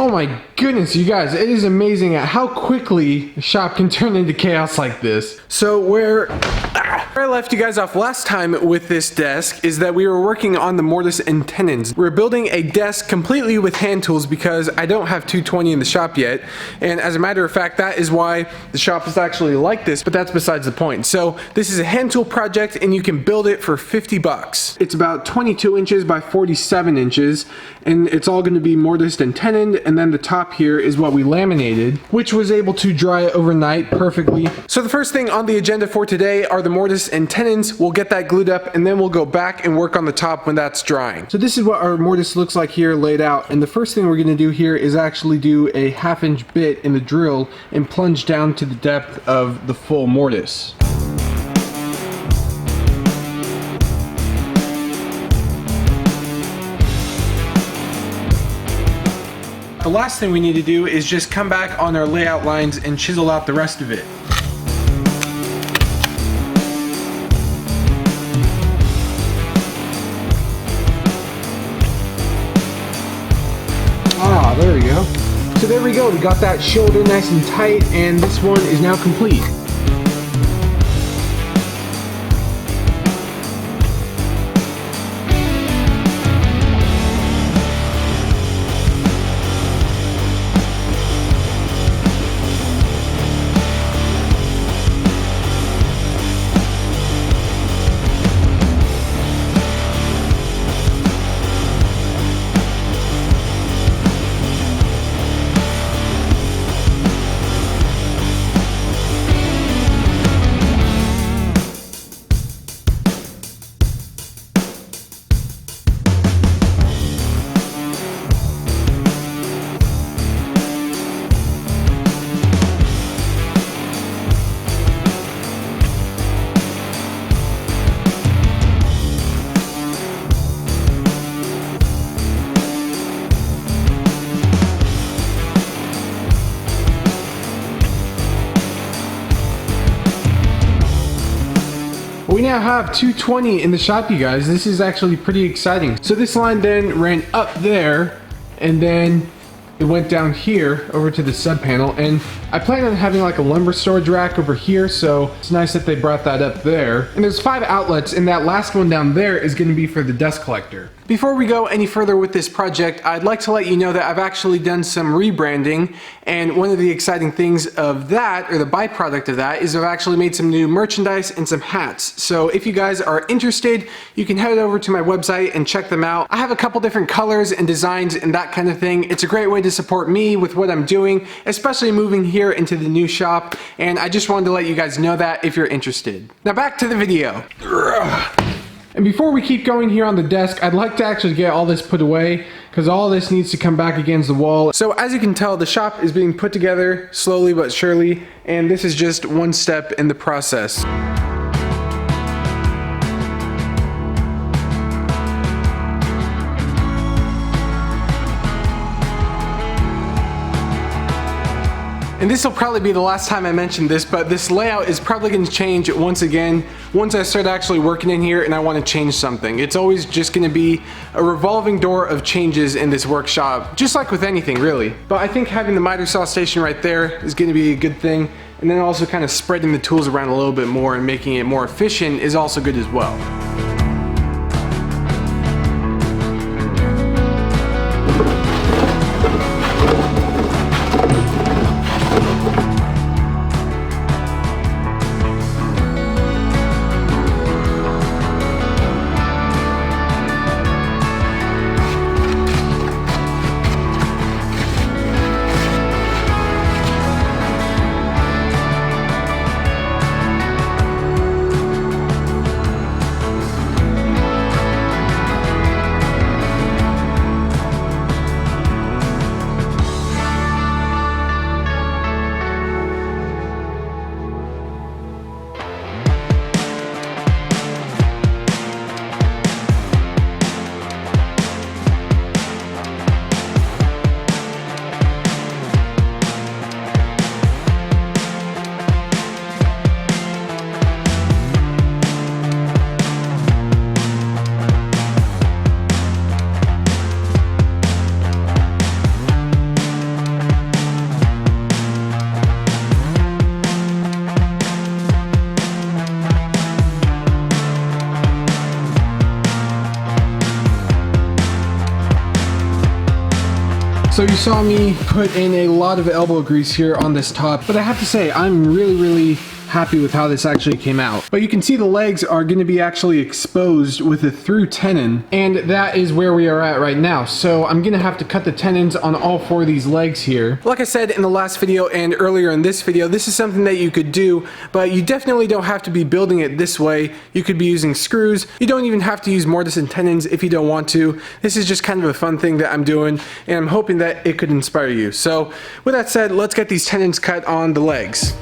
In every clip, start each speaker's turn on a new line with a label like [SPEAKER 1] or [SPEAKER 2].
[SPEAKER 1] Oh my goodness, you guys, it is amazing at how quickly a shop can turn into chaos like this. So where I left you guys off last time with this desk is that we were working on the mortise and tenons. We're building a desk completely with hand tools because I don't have 220 in the shop yet. And as a matter of fact, that is why the shop is actually like this, but that's besides the point. So this is a hand tool project and you can build it for 50 bucks. It's about 22 inches by 47 inches and it's all going to be mortised and tenoned, and then the top here is what we laminated, which was able to dry overnight perfectly. So the first thing on the agenda for today are the mortise and tenons. We'll get that glued up and then we'll go back and work on the top when that's drying. So this is what our mortise looks like here laid out, and the first thing we're going to do here is actually do a 1/2 inch bit in the drill and plunge down to the depth of the full mortise. The last thing we need to do is just come back on our layout lines and chisel out the rest of it. Ah, there we go. So there we go, we got that shoulder nice and tight, and this one is now complete. We now have 220 in the shop, you guys. This is actually pretty exciting. So this line then ran up there and then it went down here over to the sub panel, and I plan on having like a lumber storage rack over here, so it's nice that they brought that up there. And there's 5 outlets, and that last one down there is going to be for the dust collector. Before we go any further with this project, I'd like to let you know that I've actually done some rebranding, and one of the exciting things of that, or the byproduct of that, is I've actually made some new merchandise and some hats. So if you guys are interested, you can head over to my website and check them out. I have a couple different colors and designs and that kind of thing. It's a great way to support me with what I'm doing, especially moving here into the new shop, and I just wanted to let you guys know that if you're interested. Now back to the video. And before we keep going here on the desk, I'd like to actually get all this put away because all this needs to come back against the wall. So as you can tell, the shop is being put together slowly but surely, and this is just one step in the process. And this will probably be the last time I mention this, but this layout is probably going to change once again once I start actually working in here and I want to change something. It's always just going to be a revolving door of changes in this workshop, just like with anything really. But I think having the miter saw station right there is going to be a good thing, and then also kind of spreading the tools around a little bit more and making it more efficient is also good as well. So you saw me put in a lot of elbow grease here on this top, but I have to say I'm really happy with how this actually came out. But you can see the legs are going to be actually exposed with a through tenon, and that is where we are at right now. So I'm going to have to cut the tenons on all 4 of these legs here. Like I said in the last video and earlier in this video, this is something that you could do, but you definitely don't have to be building it this way. You could be using screws. You don't even have to use mortise and tenons if you don't want to. This is just kind of a fun thing that I'm doing, and I'm hoping that it could inspire you. So with that said, let's get these tenons cut on the legs.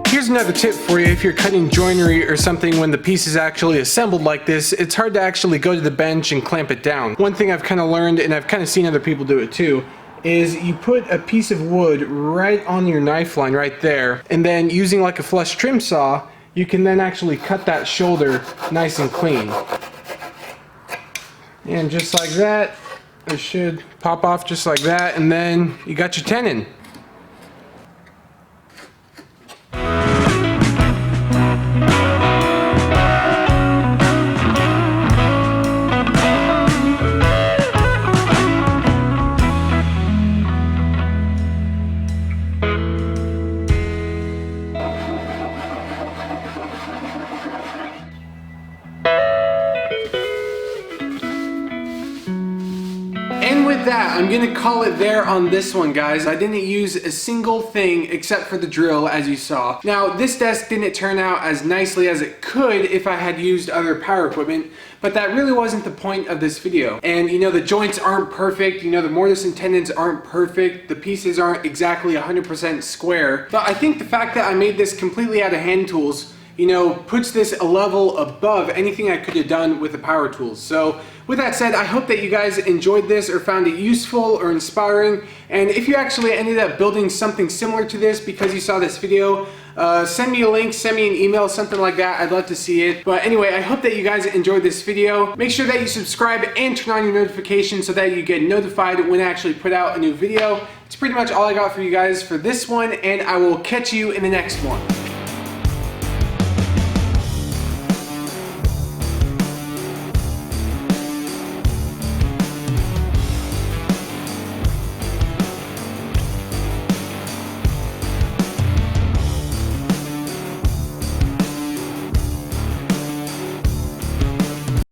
[SPEAKER 1] Here's another tip for you if you're cutting joinery or something. When the piece is actually assembled like this, it's hard to actually go to the bench and clamp it down. One thing I've kind of learned, and I've kind of seen other people do it too, is you put a piece of wood right on your knife line right there, and then using like a flush trim saw, you can then actually cut that shoulder nice and clean. And just like that, it should pop off just like that, and then you got your tenon. And with that, I'm gonna call it there on this one, guys. I didn't use a single thing except for the drill, as you saw. Now, this desk didn't turn out as nicely as it could if I had used other power equipment, but that really wasn't the point of this video. And you know, the joints aren't perfect, you know, the mortise and tenons aren't perfect, the pieces aren't exactly 100% square, but I think the fact that I made this completely out of hand tools, you know, puts this a level above anything I could have done with the power tools. So with that said, I hope that you guys enjoyed this or found it useful or inspiring. And if you actually ended up building something similar to this because you saw this video, send me a link, send me an email, something like that. I'd love to see it. But anyway, I hope that you guys enjoyed this video. Make sure that you subscribe and turn on your notifications so that you get notified when I actually put out a new video. It's pretty much all I got for you guys for this one, and I will catch you in the next one.